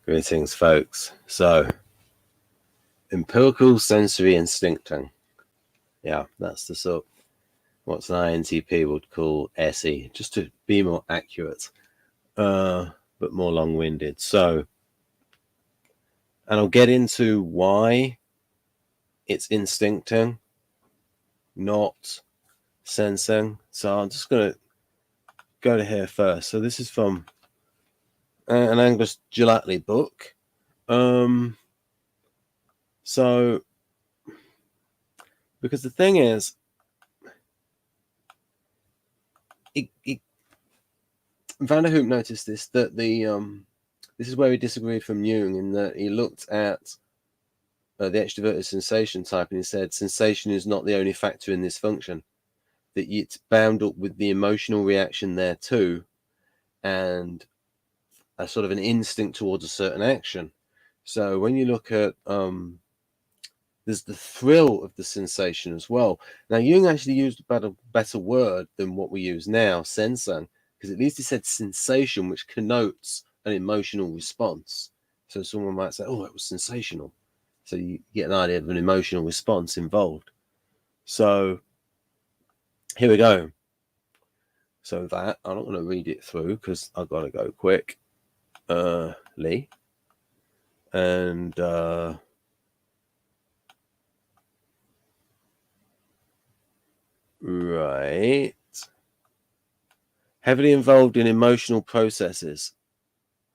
Greetings, folks. So, empirical sensory instincting. Yeah, that's the sort what's an INTP would call SE, just to be more accurate, but more long-winded. So, and I'll get into why it's instincting, not sensing. So I'm just going to go to here first. So this is from an Angus Gelatley book. So, because the thing is, Vanderhoop noticed this, that this is where he disagreed from Jung, in that he looked at the extroverted sensation type and he said sensation is not the only factor in this function, that it's bound up with the emotional reaction there too, and a sort of an instinct towards a certain action. So when you look at there's the thrill of the sensation as well. Now Jung actually used a better word than what we use now, sensing, because at least he said sensation, which connotes an emotional response. So someone might say, oh, it was sensational. So you get an idea of an emotional response involved. So here we go. So that, I'm not going to read it through because I've got to go quick. Lee. And right. Heavily involved in emotional processes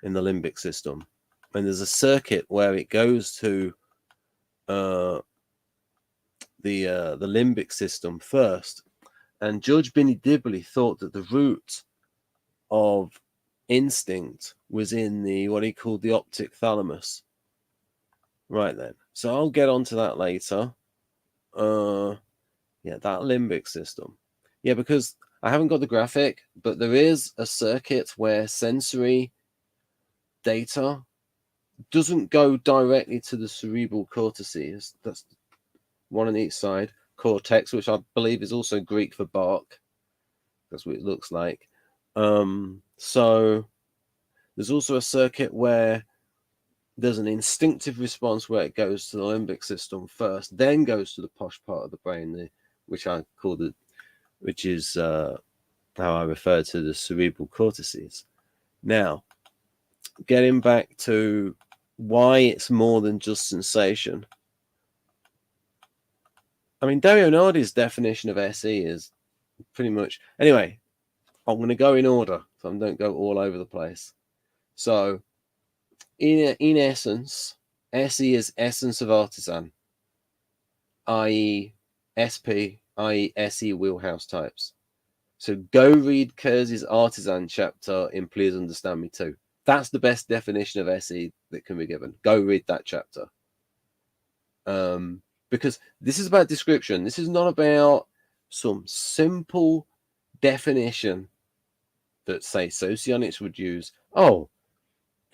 in the limbic system. And there's a circuit where it goes to the limbic system first. And Judge Binny Dibley thought that the root of instinct was in the what he called the optic thalamus. Right then. So I'll get onto that later. Yeah, that limbic system. Yeah, because I haven't got the graphic, but there is a circuit where sensory data doesn't go directly to the cerebral cortices. That's one on each side. Cortex, which I believe is also Greek for bark. That's what it looks like. So there's also a circuit where there's an instinctive response where it goes to the limbic system first, then goes to the posh part of the brain, which I call which is how I refer to the cerebral cortices. Now, getting back to why it's more than just sensation. I mean, Dario Nardi's definition of SE is pretty much... Anyway, I'm going to go in order, so I don't go all over the place. So, in essence, SE is essence of Artisan, i.e. SP, i.e. SE wheelhouse types. So go read Kersey's Artisan chapter in Please Understand Me Too. That's the best definition of SE that can be given. Go read that chapter. Because this is about description. This is not about some simple definition that, say, socionics would use. Oh,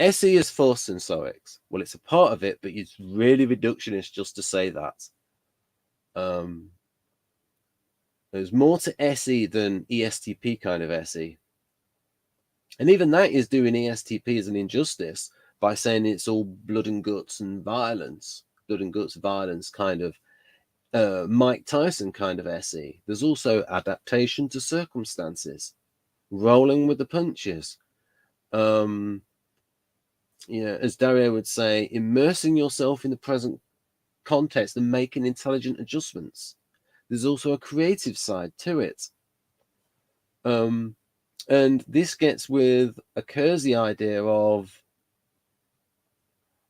SE is for sensorics. Well, it's a part of it, but it's really reductionist just to say that. There's more to SE than ESTP kind of SE. And even that is doing ESTP as an injustice by saying it's all blood and guts and violence. Blood and guts violence kind of Mike Tyson kind of SE. There's also adaptation to circumstances. Rolling with the punches. Yeah, as Dario would say, immersing yourself in the present context and making intelligent adjustments. There's also a creative side to it. And this gets with a Kersey idea of,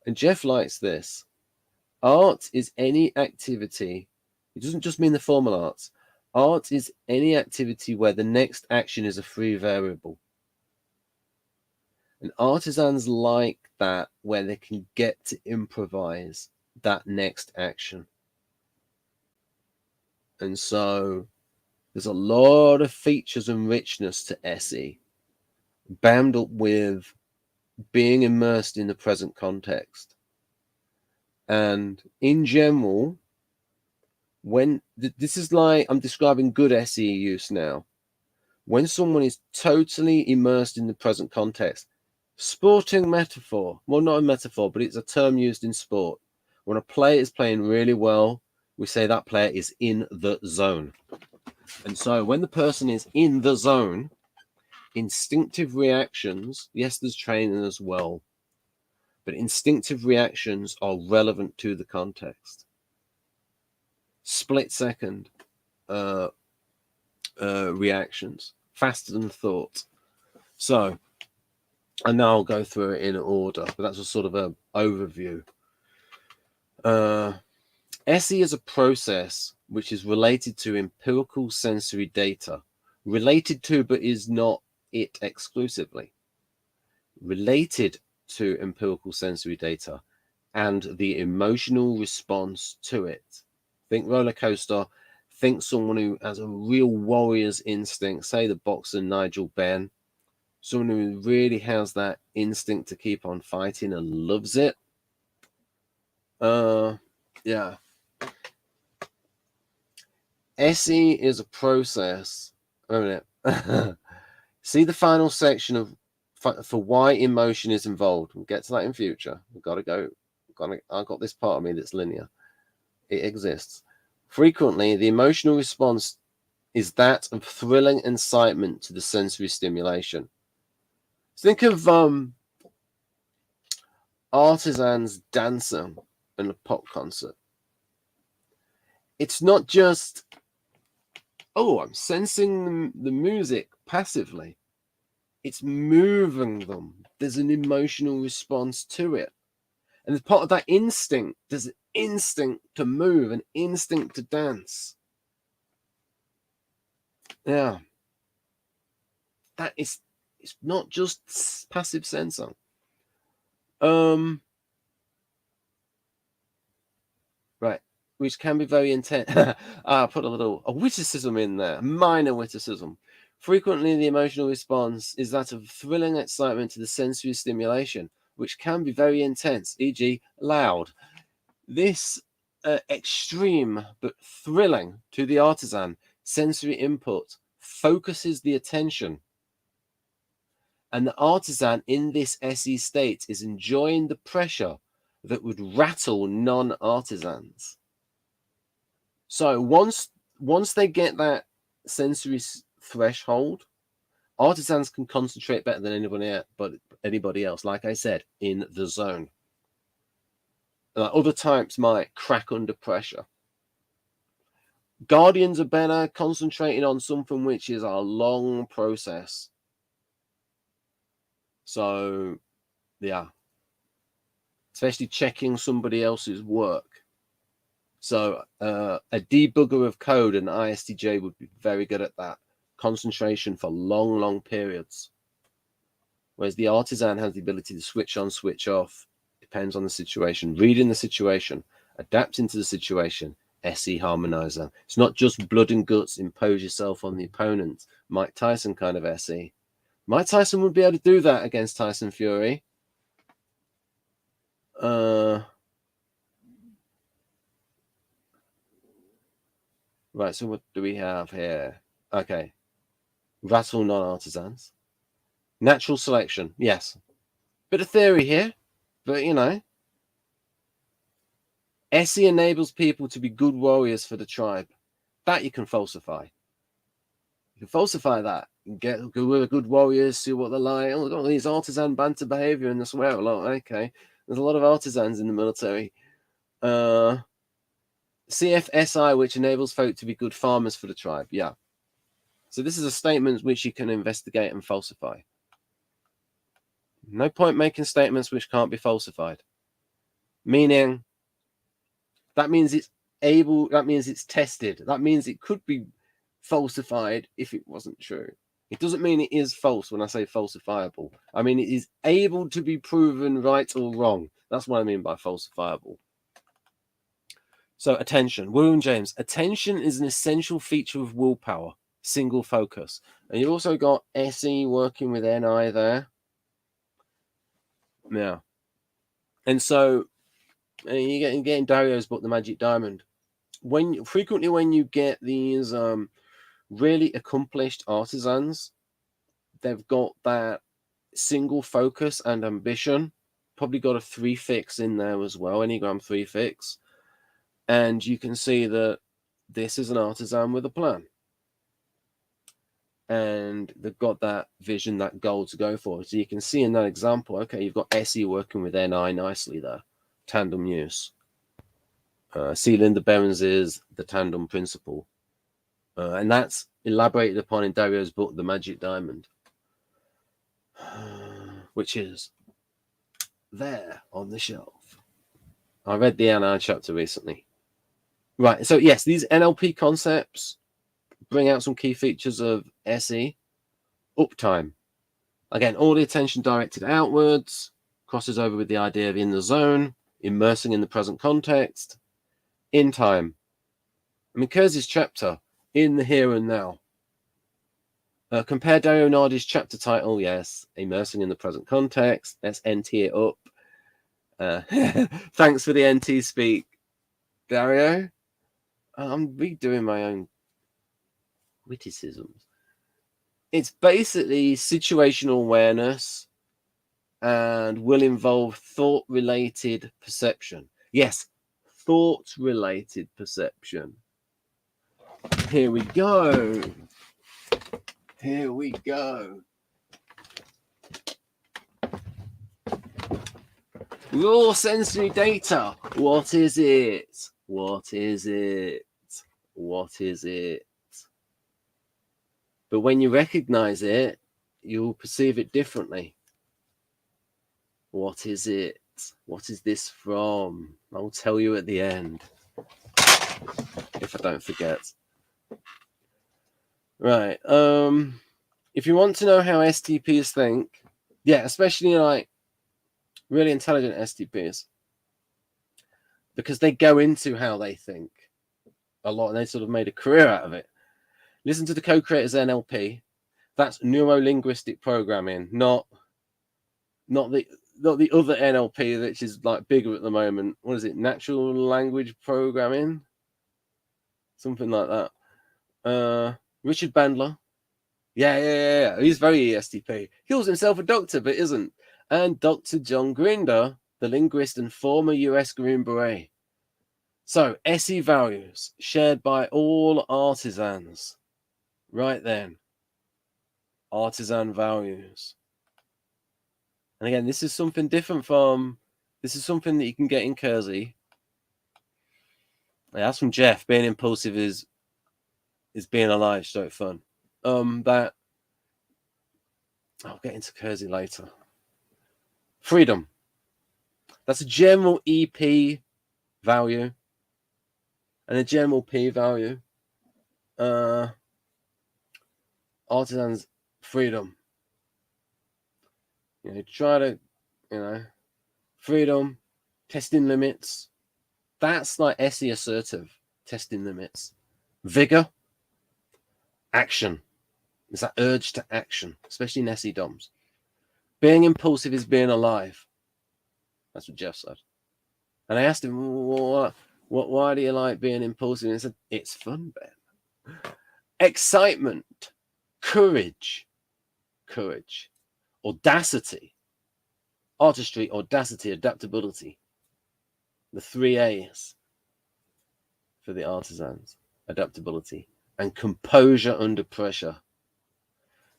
and Jeff likes this, art is any activity. It doesn't just mean the formal arts. Art is any activity where the next action is a free variable. And artisans like that, where they can get to improvise that next action. And so there's a lot of features and richness to SE, bound up with being immersed in the present context. And in general, when this is like, I'm describing good SE use now. When someone is totally immersed in the present context, Sporting metaphor. Well, not a metaphor, but it's a term used in sport. When a player is playing really well, we say that player is in the zone. And so when the person is in the zone, instinctive reactions, yes, there's training as well, but instinctive reactions are relevant to the context. Split second reactions, faster than thought. So, and now I'll go through it in order, but that's a sort of an overview. SE is a process which is related to empirical sensory data. Related to, but is not it exclusively. Related to empirical sensory data and the emotional response to it. Think roller coaster. Think someone who has a real warrior's instinct, say the boxer Nigel Benn, someone who really has that instinct to keep on fighting and loves it. Yeah. SE is a process. Wait a minute. See the final section of for why emotion is involved. We'll get to that in future. We've got to go. I've got this part of me that's linear. It exists. Frequently, the emotional response is that of thrilling incitement to the sensory stimulation. Think of Artisans dancing in a pop concert. It's not just, oh, I'm sensing the music passively. It's moving them. There's an emotional response to it. And as part of that instinct, there's an instinct to move, an instinct to dance. Yeah. That is, it's not just passive sensing. Right. Which can be very intense. I put a witticism in there, a minor witticism. Frequently, the emotional response is that of thrilling excitement to the sensory stimulation, which can be very intense, e.g., loud. This extreme but thrilling to the artisan sensory input focuses the attention. And the artisan in this SE state is enjoying the pressure that would rattle non-artisans. So once they get that sensory threshold, artisans can concentrate better than anybody else. Like I said, in the zone. Other types might crack under pressure. Guardians are better concentrating on something which is a long process. So, yeah. Especially checking somebody else's work. So a debugger of code and ISTJ would be very good at that. Concentration for long, long periods. Whereas the artisan has the ability to switch on, switch off. Depends on the situation. Reading the situation. Adapting to the situation. SE harmonizer. It's not just blood and guts, impose yourself on the opponent. Mike Tyson kind of SE. Mike Tyson would be able to do that against Tyson Fury. Right, so what do we have here? Okay. Rattle non-artisans. Natural selection, yes. Bit of theory here, but you know. SE enables people to be good warriors for the tribe. That you can falsify. You can falsify that. You can get good warriors, see what they're like. Oh, look at these artisan banter behavior and they swear a lot. Okay. There's a lot of artisans in the military. CFSI, which enables folk to be good farmers for the tribe. Yeah. So this is a statement which you can investigate and falsify. No point making statements which can't be falsified. Meaning, that means it's able, that means it's tested. That means it could be falsified if it wasn't true. It doesn't mean it is false when I say falsifiable. I mean, it is able to be proven right or wrong. That's what I mean by falsifiable. So attention, William James, attention is an essential feature of willpower, single focus. And you've also got SE working with NI there. Yeah. And so you're getting Dario's book, The Magic Diamond. Frequently when you get these really accomplished artisans, they've got that single focus and ambition. Probably got a 3-fix in there as well, Enneagram 3-fix. And you can see that this is an artisan with a plan. And they've got that vision, that goal to go for. So you can see in that example, okay, you've got SE working with NI nicely there, tandem use. C. Linda Berens is the tandem principle. And that's elaborated upon in Dario's book, The Magic Diamond, which is there on the shelf. I read the NI chapter recently. Right, so yes, these NLP concepts bring out some key features of SE. Uptime. Again, all the attention directed outwards, crosses over with the idea of in the zone, immersing in the present context. In time. I mean, Kersey's chapter, in the here and now. Compare Dario Nardi's chapter title, yes, immersing in the present context. Let's NT it up. Thanks for the NT speak, Dario. I'm redoing my own witticisms. It's basically situational awareness and will involve thought-related perception. Yes, thought-related perception. Here we go. Here we go. Raw sensory data. What is it? What is it? What is it? But when you recognize it, you'll perceive it differently. What is it? What is this from? I'll tell you at the end, if I don't forget. Right. If you want to know how STPs think, yeah, especially like really intelligent STPs, because they go into how they think a lot and they sort of made a career out of it. Listen to the co-creators NLP. That's neuro-linguistic programming, not the other NLP, which is like bigger at the moment. What is it? Natural language programming? Something like that. Richard Bandler. Yeah. He's very ESTP. He calls himself a doctor, but isn't. And Dr. John Grinder, the linguist and former US Green Beret. So, SE values shared by all artisans. Right then. Artisan values. And again, this is something different from, this is something that you can get in Kersey. Yeah, that's from Jeff. Being impulsive is being alive, so fun. That I'll get into Kersey later. Freedom. That's a general EP value and a general P value. Artisans freedom. Try to, freedom, testing limits. That's like SE assertive, testing limits. Vigor, action. It's that urge to action, especially in SE DOMs. Being impulsive is being alive. That's what Jeff said. And I asked him, why do you like being impulsive? And he said, it's fun, Ben. Excitement, courage, audacity, artistry, audacity, adaptability. The 3 A's for the artisans. Adaptability and composure under pressure.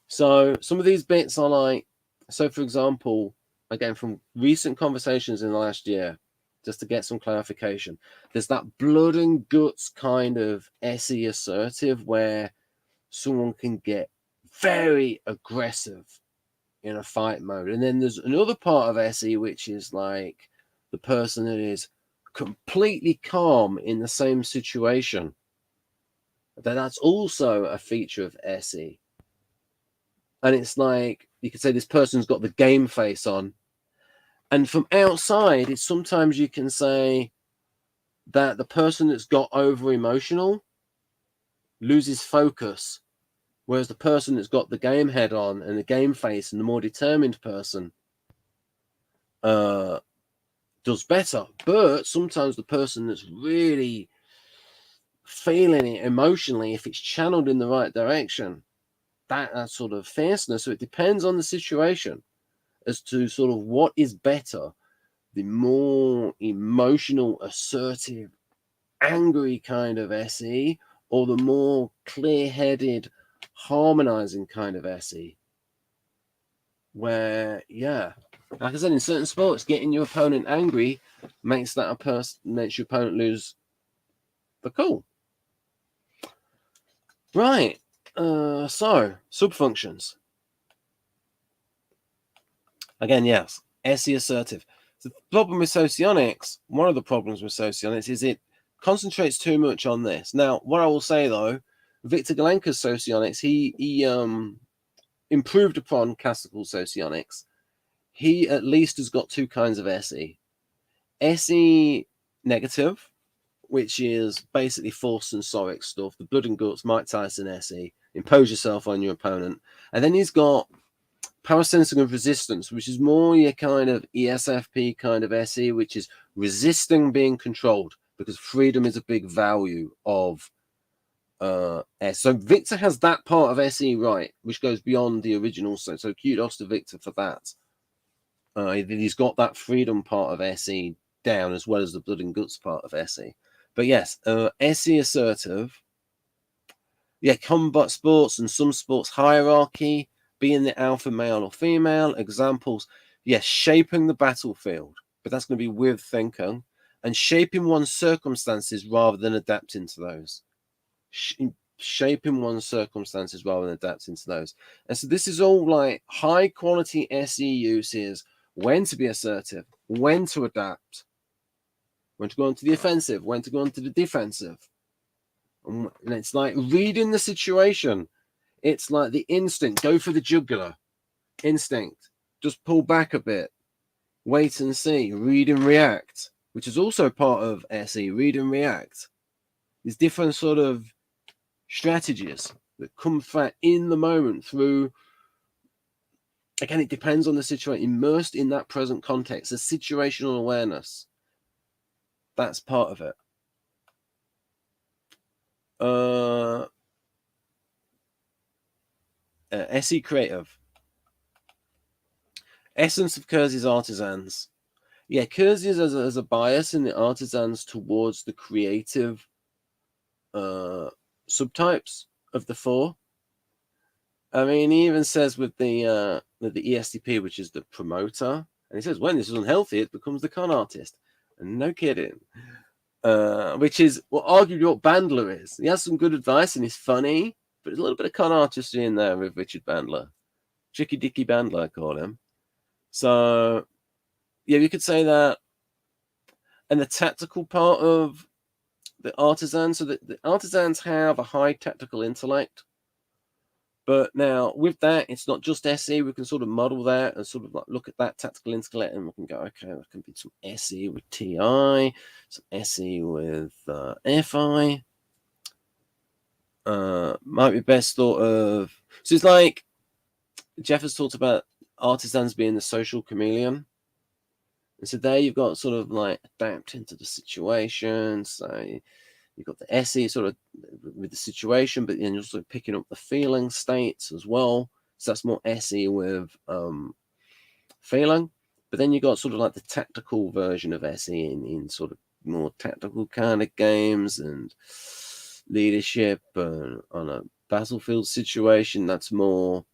So some of these bits are like, so for example, again, from recent conversations in the last year, just to get some clarification, there's that blood and guts kind of SE assertive where someone can get very aggressive in a fight mode. And then there's another part of SE, which is like the person that is completely calm in the same situation. That's also a feature of SE. And it's like, you could say this person's got the game face on. And from outside, it's sometimes you can say that the person that's got over emotional loses focus. Whereas the person that's got the game head on and the game face and the more determined person does better. But sometimes the person that's really feeling it emotionally, if it's channeled in the right direction, that sort of fierceness. So it depends on the situation. as to sort of what is better, the more emotional, assertive, angry kind of SE, or the more clear-headed, harmonizing kind of SE. Where, yeah, like I said, in certain sports, getting your opponent angry makes your opponent lose the cool. Right. So subfunctions. Again, yes, SE assertive. The problem with socionics, one of the problems with socionics, is it concentrates too much on this. Now, what I will say though, Victor Galenka's socionics, he improved upon classical socionics. He at least has got two kinds of SE. SE negative, which is basically force and Sorix stuff, the blood and guts, Mike Tyson SE, impose yourself on your opponent. And then he's got power sensing of resistance, which is more your kind of ESFP kind of SE, which is resisting being controlled, because freedom is a big value of S. So Victor has that part of SE right, which goes beyond the original. So kudos to Victor for that. He's got that freedom part of SE down, as well as the blood and guts part of SE. But yes, SE assertive. Yeah, combat sports and some sports hierarchy, being the alpha male or female. Examples, yes, shaping the battlefield, but that's going to be with thinking, and shaping one's circumstances rather than adapting to those. Shaping one's circumstances rather than adapting to those. And so this is all like high quality SE uses, when to be assertive, when to adapt, when to go into the offensive, when to go into the defensive. And it's like reading the situation. It's like the instinct, go for the jugular. Instinct, just pull back a bit, wait and see, read and react, which is also part of SE, read and react. There's different sort of strategies that come flat in the moment through, again, it depends on the situation, immersed in that present context, the situational awareness. That's part of it. SE creative. Essence of Kersey's Artisans. Yeah, Kersey's has a bias in the Artisans towards the creative subtypes of the four. I mean, he even says with the ESTP, which is the promoter, and he says when this is unhealthy, it becomes the con artist. And no kidding. Which is arguably what Bandler is. He has some good advice and he's funny, but there's a little bit of con artistry in there with Richard Bandler. Tricky Dicky Bandler, I call him. So, yeah, you could say that. And the tactical part of the Artisans, so the Artisans have a high tactical intellect. But now, with that, it's not just SE. We can sort of model that and sort of like look at that tactical intellect, and we can go, okay, there can be some SE with TI, some SE with FI. Might be best thought of. So it's like Jeff has talked about Artisans being the social chameleon. And so there you've got sort of like adapting to the situation. So you've got the SE sort of with the situation, but then you're also picking up the feeling states as well. So that's more SE with feeling. But then you've got sort of like the tactical version of SE in sort of more tactical kind of games and leadership on a battlefield situation. That's more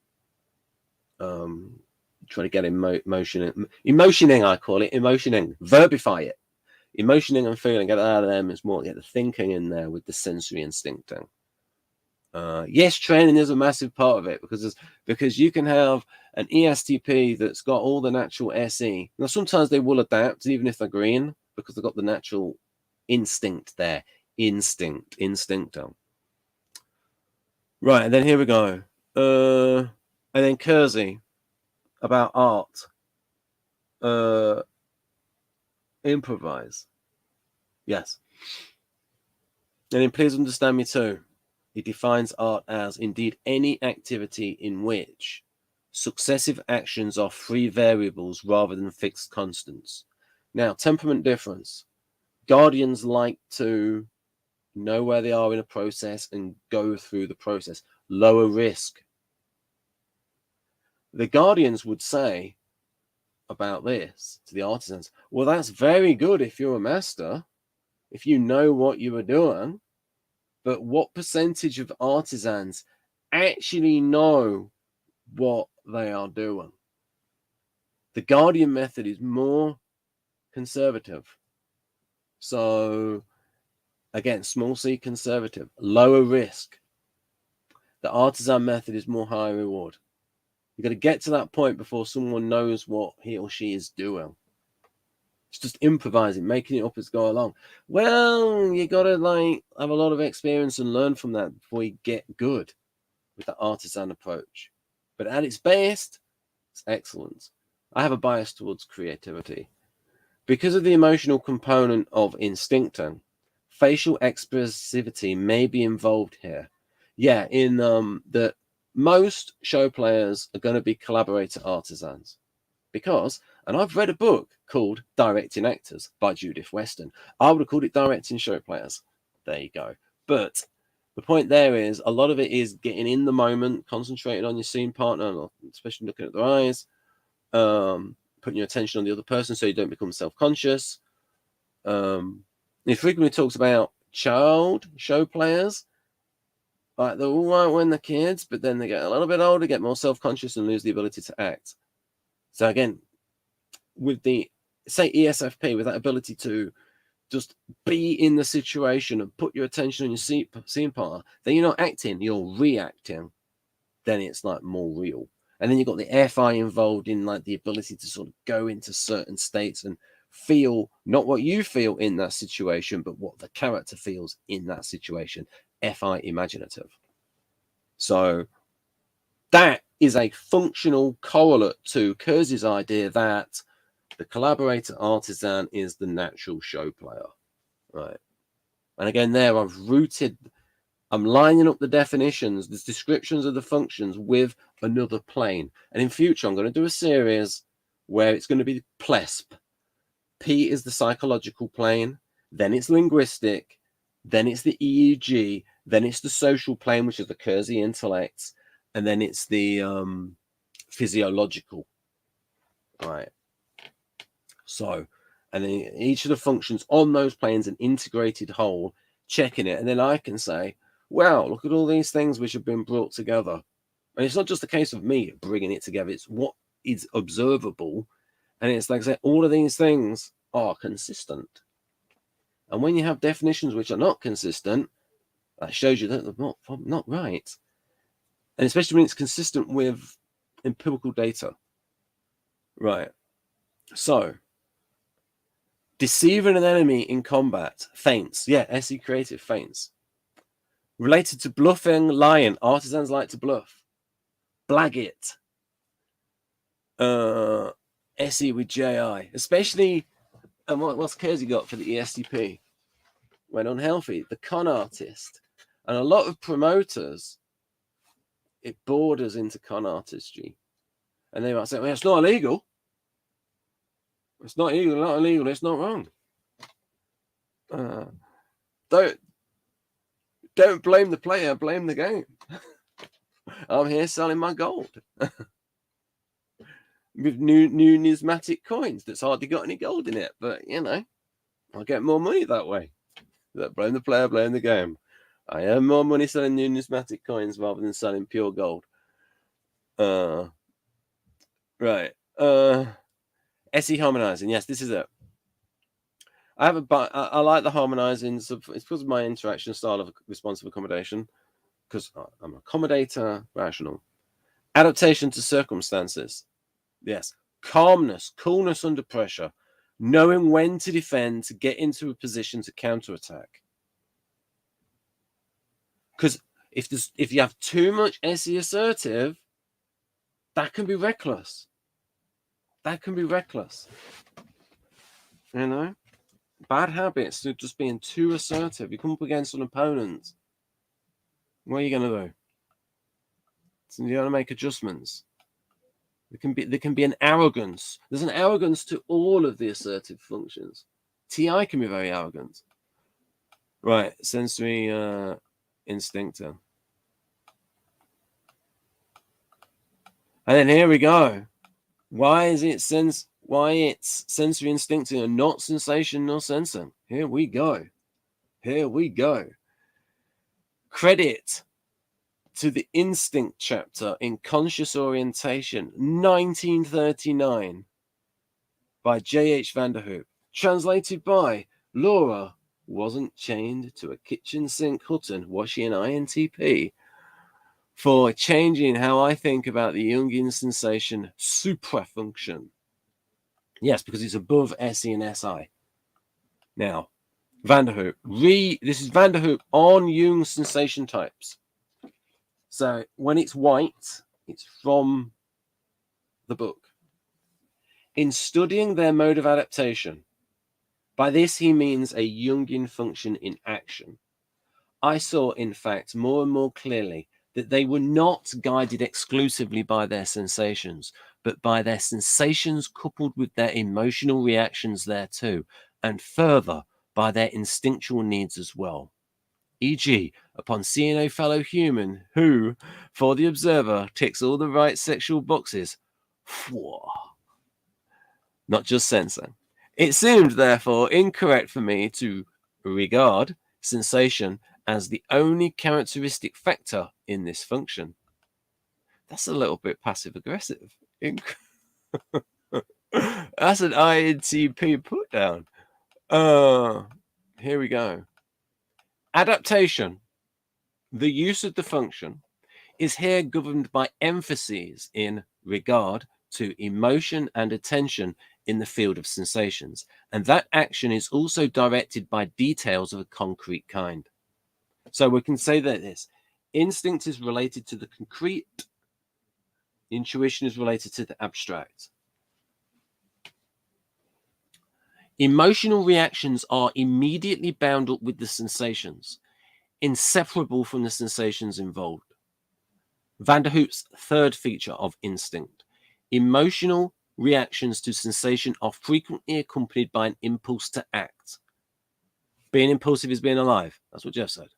try to get emotioning, I call it, emotioning, verbify it. Emotioning and feeling, get it out of them. It's more get the thinking in there with the sensory instincting. Yes, training is a massive part of it because you can have an ESTP that's got all the natural SE. Now, sometimes they will adapt even if they're green because they've got the natural instinct there. Instinct. Right, and then here we go. And then Kersey about art. Improvise. Yes. And then please understand me too. He defines art as indeed any activity in which successive actions are free variables rather than fixed constants. Now, temperament difference. Guardians like to know where they are in a process and go through the process. Lower risk. The Guardians would say about this to the artisans. Well, that's very good if you're a master, if you know what you are doing. But what percentage of artisans actually know what they are doing? The Guardian method is more conservative. So again, small c conservative, lower risk. The artisan method is more high reward. You've got to get to that point before someone knows what he or she is doing. It's just improvising, making it up as go along. Well, you got to like have a lot of experience and learn from that before you get good with the artisan approach. But at its best, it's excellent. I have a bias towards creativity. Because of the emotional component of instincting, facial expressivity may be involved here. Yeah, in that most show players are going to be collaborator artisans. Because, and I've read a book called Directing Actors by Judith Weston. I would have called it Directing Show Players. There you go. But the point there is a lot of it is getting in the moment, concentrating on your scene partner, especially looking at their eyes, putting your attention on the other person so you don't become self-conscious. He frequently talks about child show players. Like they're all right when they're kids, but then they get a little bit older, get more self-conscious and lose the ability to act. So again, with the, say, ESFP, with that ability to just be in the situation and put your attention on your scene partner, then you're not acting, you're reacting. Then it's like more real. And then you've got the FI involved in like the ability to sort of go into certain states and feel not what you feel in that situation, but what the character feels in that situation. FI imaginative. So that is a functional correlate to Kersey's idea that the collaborator artisan is the natural show player, right? And again, there I'm lining up the definitions, the descriptions of the functions with another plane. And in future, I'm going to do a series where it's going to be PLESP. P is the psychological plane, then it's linguistic, then it's the EEG, then it's the social plane, which is the Kersey intellects, and then it's the physiological, right? So, and then each of the functions on those planes, an integrated whole, checking it. And then I can say, wow, look at all these things which have been brought together. And it's not just a case of me bringing it together. It's what is observable. And it's like I say, all of these things are consistent. And when you have definitions which are not consistent, that shows you that they're not right. And especially when it's consistent with empirical data. Right. So, deceiving an enemy in combat, feints. Yeah, SE creative, feints. Related to bluffing, lying. Artisans like to bluff. Blag it. SE with JI. Especially, and what's Kersey got for the ESTP? When unhealthy, the con artist. And a lot of promoters, it borders into con artistry. And they might say, well, it's not illegal. It's not illegal, not illegal, it's not wrong. Don't blame the player, blame the game. I'm here selling my gold. With new numismatic coins that's hardly got any gold in it. But, you know, I'll get more money that way. Blame the player, blame the game. I earn more money selling numismatic coins rather than selling pure gold. Right. SE harmonizing. Yes, this is it. I like the harmonizing. It's because of my interaction style of responsive accommodation. Because I'm an accommodator, rational. Adaptation to circumstances. Yes. Calmness, coolness under pressure. Knowing when to defend, to get into a position to counterattack. Because if you have too much SE assertive, that can be reckless. That can be reckless. You know? Bad habits to just being too assertive. You come up against an opponent. What are you going to do? So you're going to make adjustments. There can be an arrogance. There's an arrogance to all of the assertive functions. TI can be very arrogant. Right, sensory instinctor. And then here we go. Why is it why it's sensory instinctive and not sensation nor sensing. Here we go. Here we go. Credit to the instinct chapter in Conscious Orientation, 1939, by J.H. Vanderhoop, translated by Laura wasn't chained to a kitchen sink Hutton washing INTP for changing how I think about the Jungian sensation suprafunction. Yes, because it's above SE and SI. Now, Vanderhoop. This is Vanderhoop on Jung's sensation types. So when it's white, it's from the book. In studying their mode of adaptation, by this he means a Jungian function in action, I saw, in fact, more and more clearly that they were not guided exclusively by their sensations, but by their sensations coupled with their emotional reactions thereto, and further, by their instinctual needs as well. E.g., upon seeing a fellow human who, for the observer, ticks all the right sexual boxes, not just sensing. It seemed, therefore, incorrect for me to regard sensation as the only characteristic factor in this function. That's a little bit passive-aggressive. That's an INTP put down. Here we go. Adaptation, the use of the function, is here governed by emphases in regard to emotion and attention in the field of sensations, and that action is also directed by details of a concrete kind. So we can say that this instinct is related to the concrete, intuition is related to the abstract. Emotional reactions are immediately bound up with the sensations, inseparable from the sensations involved. Vanderhoop's third feature of instinct. Emotional reactions to sensation are frequently accompanied by an impulse to act. Being impulsive is being alive. That's what Jeff said.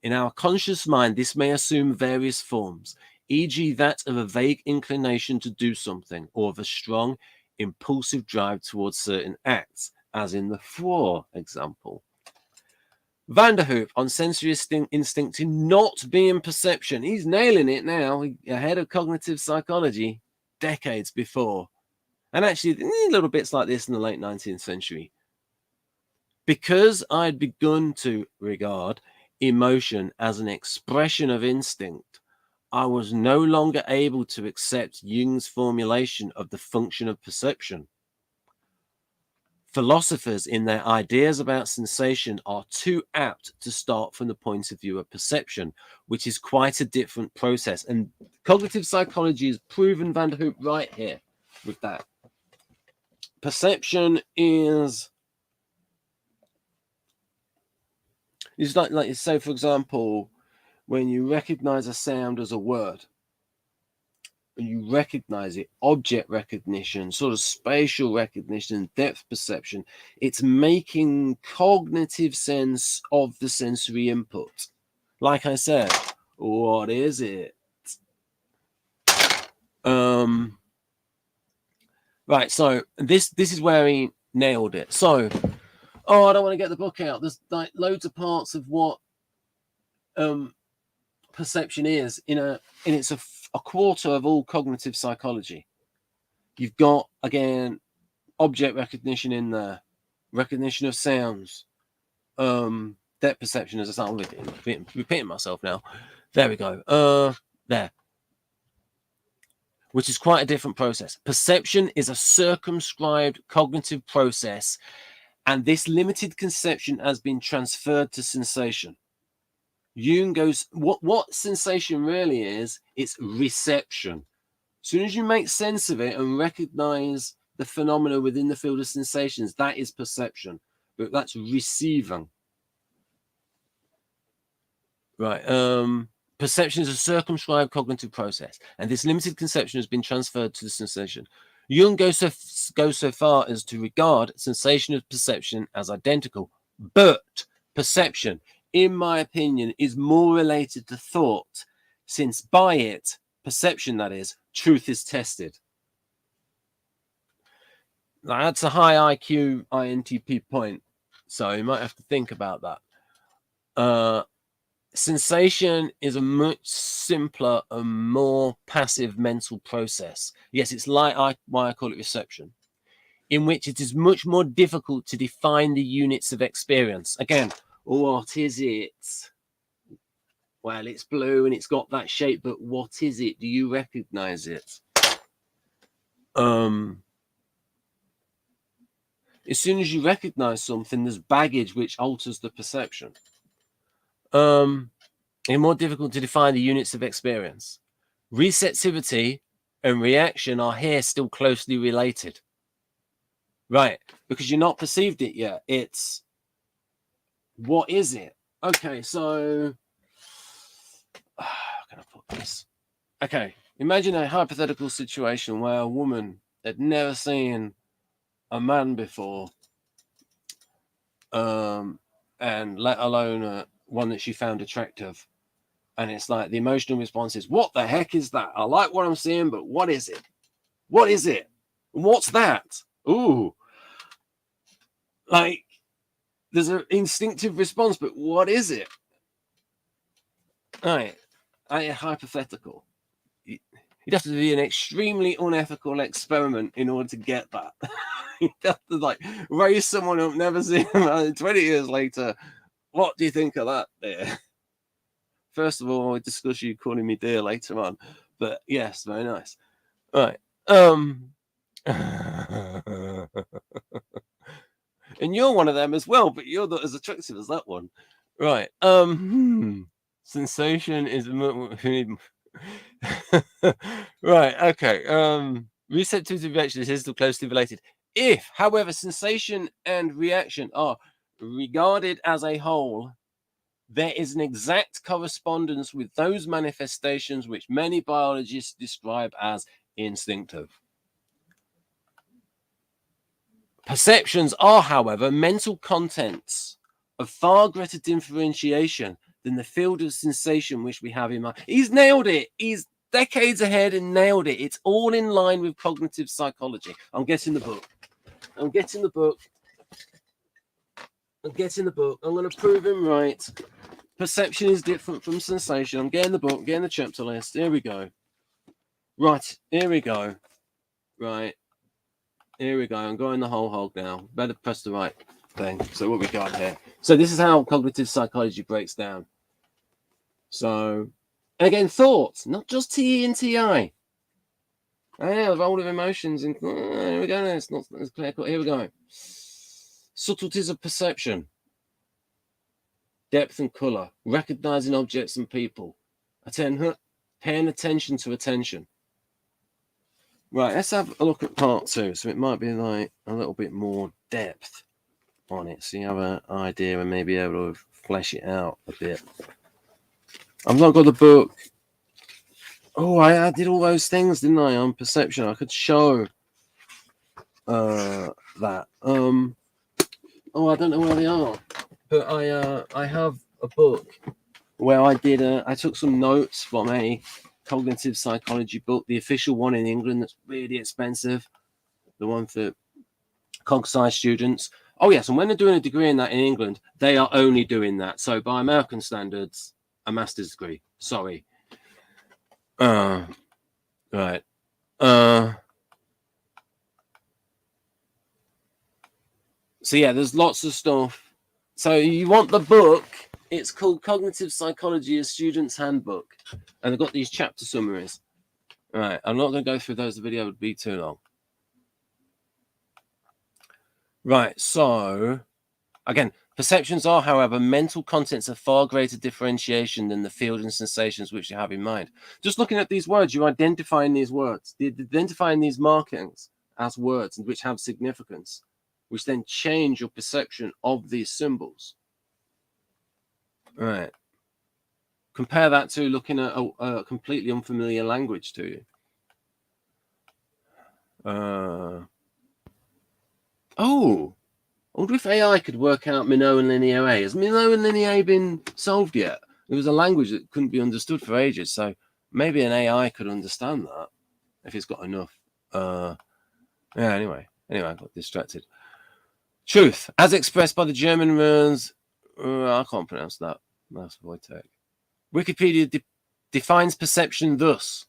In our conscious mind, this may assume various forms, e.g. that of a vague inclination to do something, or of a strong, impulsive drive towards certain acts, as in the Four example. Vanderhoop on sensory instinct not being perception. He's nailing it now, ahead of cognitive psychology decades before. And actually, little bits like this in the late 19th century. Because I'd begun to regard emotion as an expression of instinct, I was no longer able to accept Jung's formulation of the function of perception. Philosophers in their ideas about sensation are too apt to start from the point of view of perception, which is quite a different process. And cognitive psychology has proven Vanderhoop right here with that. Perception is like so, for example, when you recognize a sound as a word, you recognize it, object recognition, sort of spatial recognition, depth perception. It's making cognitive sense of the sensory input. Like I said, what is it? Right, so this is where he nailed it. So, I don't want to get the book out. There's like loads of parts of what perception is it's a quarter of all cognitive psychology. You've got, again, object recognition in there, recognition of sounds, depth perception, as I start repeating myself now. There we go. There. Which is quite a different process. Perception is a circumscribed cognitive process, and this limited conception has been transferred to sensation. Jung goes, what sensation really is, it's reception. As soon as you make sense of it and recognize the phenomena within the field of sensations, that is perception. But that's receiving. Right. Perception is a circumscribed cognitive process, and this limited conception has been transferred to the sensation. Jung goes so far as to regard sensation and perception as identical, but perception, in my opinion, is more related to thought, since by it, perception that is, truth is tested. That's a high IQ INTP point, so you might have to think about that. Sensation is a much simpler and more passive mental process. Yes, it's like why I call it reception, in which it is much more difficult to define the units of experience. Again, what is it? Well, it's blue and it's got that shape, but what is it? Do you recognize it? As soon as you recognize something, there's baggage which alters the perception. It's more difficult to define the units of experience. Receptivity and reaction are here still closely related. Right, because you're not perceived it yet. It's, what is it? Okay, so how can I put this? Okay, imagine a hypothetical situation where a woman had never seen a man before, and let alone one that she found attractive. And it's like the emotional response is, what the heck is that? I like what I'm seeing, but what is it? What is it? What's that? Ooh. Like, there's an instinctive response, but what is it? All right. Hypothetical. You'd have to do an extremely unethical experiment in order to get that. You'd have to like raise someone up, never seen them, 20 years later. What do you think of that, dear? First of all, we'll discuss you calling me dear later on. But yes, very nice. Right. And you're one of them as well, but you're not as attractive as that one. Right. Sensation is right. Okay. Receptivity reaction is still closely related. If, however, sensation and reaction are regarded as a whole, there is an exact correspondence with those manifestations which many biologists describe as instinctive. Perceptions are, however, mental contents of far greater differentiation than the field of sensation which we have in mind. He's nailed it. He's decades ahead and nailed it. It's all in line with cognitive psychology. I'm getting the book. I'm going to prove him right. Perception is different from sensation. I'm getting the book, getting the chapter list. Here we go. Right, here we go. Right. Here we go. I'm going the whole hog now. Better press the right thing. So what we got here. So this is how cognitive psychology breaks down. So, and again, thoughts, not just TE and TI. Yeah, the role of emotions. Here we go. It's not as clear cut. Here we go. Subtleties of perception. Depth and color. Recognizing objects and people. Paying attention to attention. Right, let's have a look at part 2. So it might be like a little bit more depth on it. So you have an idea and maybe able to flesh it out a bit. I've not got the book. Oh, I did all those things, didn't I, on perception? I could show that. Oh, I don't know where they are. But I have a book where I took some notes from a cognitive psychology book, the official one in England that's really expensive, the one for cog sci students. Oh yes, and when they're doing a degree in that in England, they are only doing that. So by American standards, a master's degree. Sorry. Right. So yeah, there's lots of stuff. So you want the book. It's called Cognitive Psychology, a Student's Handbook. And they've got these chapter summaries. All right, I'm not going to go through those. The video would be too long. Right, so, again, perceptions are, however, mental contents of far greater differentiation than the field and sensations which you have in mind. Just looking at these words, you're identifying these words, identifying these markings as words which have significance, which then change your perception of these symbols. Right. Compare that to looking at a completely unfamiliar language to you. Oh, I wonder if AI could work out Minot and Linear A. Has Minot and Linear A been solved yet? It was a language that couldn't be understood for ages, so maybe an AI could understand that if it's got enough. Yeah, anyway. Anyway, I got distracted. Truth, as expressed by the German runes, I can't pronounce that. That's Wojtek. Wikipedia defines perception thus: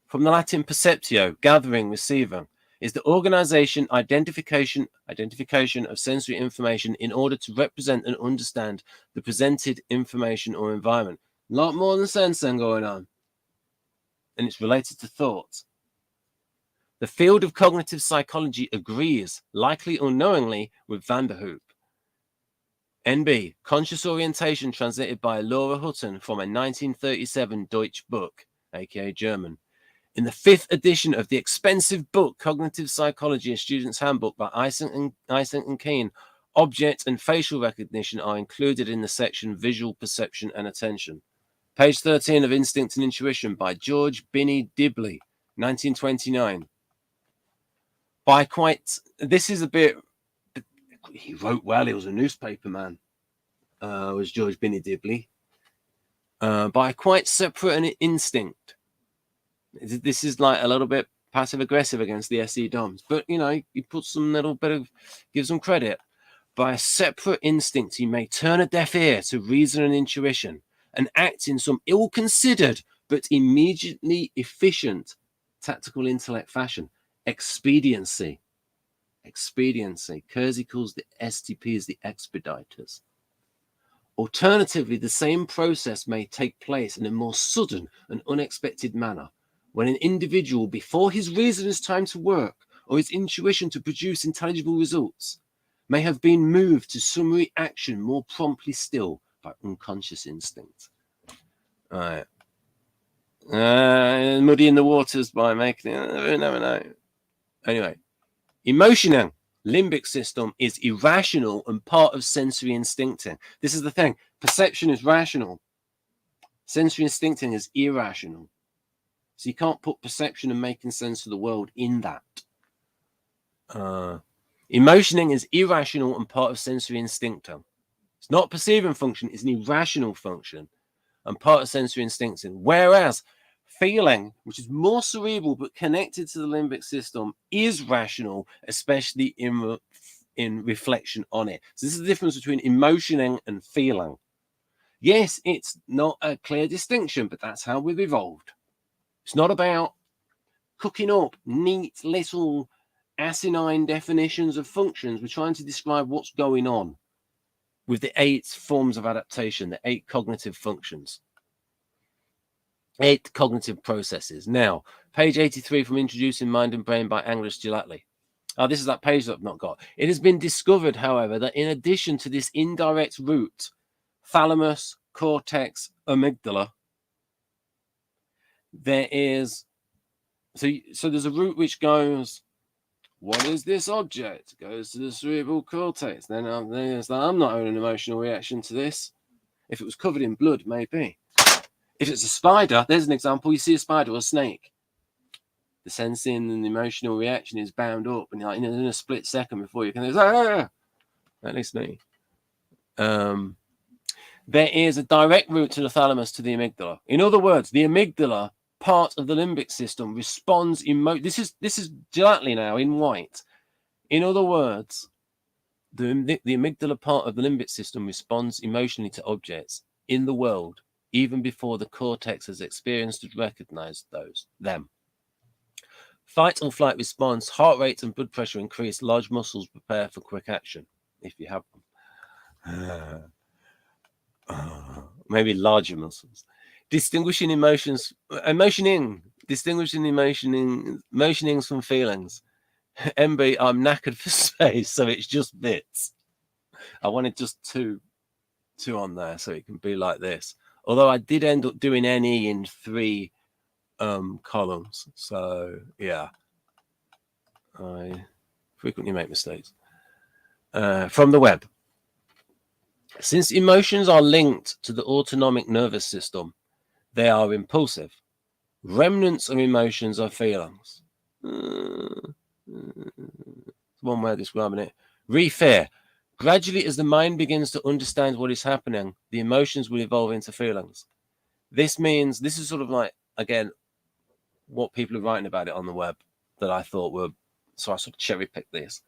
from the Latin perceptio, gathering, receiving, is the organization, identification of sensory information in order to represent and understand the presented information or environment. A lot more than sensing going on. And it's related to thought. The field of cognitive psychology agrees, likely unknowingly, with Vanderhoop. NB, conscious orientation translated by Laura Hutton from a 1937 Deutsch book, aka German. In the 5th edition of the expensive book Cognitive Psychology, a Student's Handbook by Ising and Keen, object and facial recognition are included in the section Visual Perception and Attention. Page 13 of Instinct and Intuition by George Binney Dibley, 1929. This is a bit, he wrote well, he was a newspaper man, was George Binney Dibley. By quite separate an instinct. This is like a little bit passive aggressive against the SE DOMs, but you know, he puts some little bit of, gives them credit. By a separate instinct, he may turn a deaf ear to reason and intuition and act in some ill-considered but immediately efficient tactical intellect fashion. Expediency. Kersey calls the STPs the expediters. Alternatively, the same process may take place in a more sudden and unexpected manner, when an individual, before his reason has time to work or his intuition to produce intelligible results, may have been moved to summary action more promptly still by unconscious instinct. All right. Muddying the waters by making it. No. Anyway, emotioning limbic system is irrational and part of sensory instincting. This is the thing. Perception is rational. Sensory instincting is irrational. So you can't put perception and making sense of the world in that. Emotioning is irrational and part of sensory instincting. It's not a perceiving function, it's an irrational function and part of sensory instincting. Whereas feeling, which is more cerebral but connected to the limbic system, is rational, especially in reflection on it. So this is the difference between emotioning and feeling. Yes, it's not a clear distinction, but that's how we've evolved. It's not about cooking up neat little asinine definitions of functions. We're trying to describe what's going on with the 8 forms of adaptation, the 8 cognitive functions, 8 cognitive processes. Now, page 83 from Introducing Mind and Brain by Angus Gilatli. This is that page that I've not got. It has been discovered, however, that in addition to this indirect route, thalamus, cortex, amygdala, there is, so there's a route which goes, what is this object? Goes to the cerebral cortex. Then there's that, I'm not having an emotional reaction to this. If it was covered in blood, maybe. If it's a spider, there's an example. You see a spider or a snake. The sensing and the emotional reaction is bound up, and like in a split second before you can. At least me. There is a direct route to the thalamus to the amygdala. In other words, the amygdala part of the limbic system responds this is Gilatli now in white. In other words, the amygdala part of the limbic system responds emotionally to objects in the world even before the cortex has experienced and recognized them. Fight or flight response, heart rate and blood pressure increase, large muscles prepare for quick action if you have them. Maybe larger muscles. Distinguishing emotionings from feelings. MB, I'm knackered for space, so it's just bits. I wanted just two on there, so it can be like this. Although I did end up doing NE in 3 columns, so yeah. I frequently make mistakes. From the web. Since emotions are linked to the autonomic nervous system, they are impulsive. Remnants of emotions are feelings. One way of describing it. Re-fear. Gradually, as the mind begins to understand what is happening, the emotions will evolve into feelings. This means, this is sort of like, again, what people are writing about it on the web that I thought were So I sort of cherry picked this.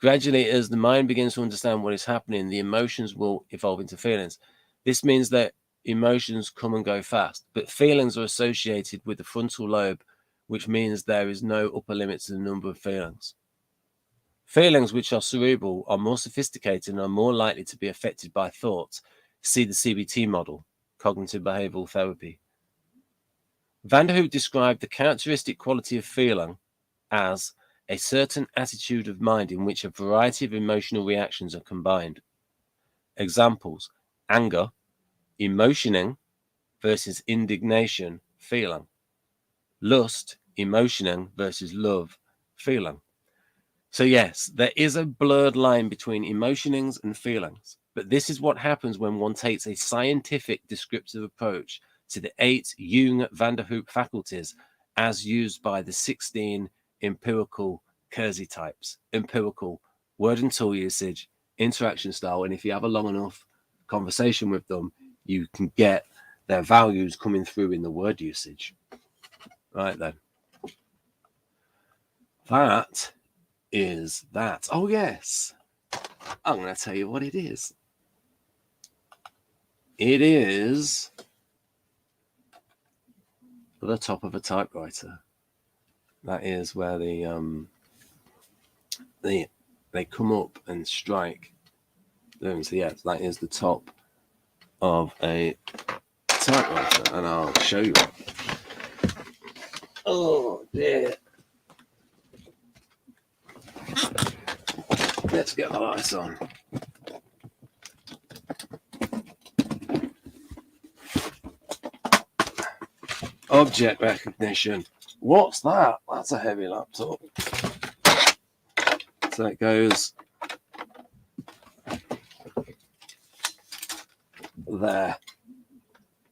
Gradually, as the mind begins to understand what is happening, the emotions will evolve into feelings. This means that emotions come and go fast, but feelings are associated with the frontal lobe, which means there is no upper limit to the number of feelings. Feelings which are cerebral are more sophisticated and are more likely to be affected by thoughts. See the CBT model, cognitive behavioral therapy. Vanderhoop described the characteristic quality of feeling as a certain attitude of mind in which a variety of emotional reactions are combined. Examples: anger, emotioning versus indignation, feeling. Lust, emotioning versus love, feeling. So yes, there is a blurred line between emotionings and feelings, but this is what happens when one takes a scientific descriptive approach to the 8 Jung Vanderhoop faculties as used by the 16 empirical Kersey types. Empirical, word and tool usage, interaction style, and if you have a long enough conversation with them, you can get their values coming through in the word usage. Right then. That is that. Oh, yes. I'm going to tell you what it is. It is the top of a typewriter. That is where they come up and strike. So yes, that is the top of a typewriter, and I'll show you. Oh dear. Let's get the lights on. Object recognition. What's that? That's a heavy laptop. So it goes there.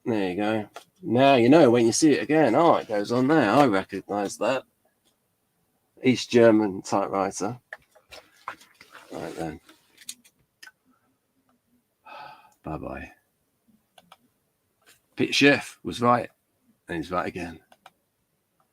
There you go. Now you know when you see it again. Oh, it goes on there. I recognize that. East German typewriter. Right then. Bye-bye. Peter Schiff was right. And he's right again.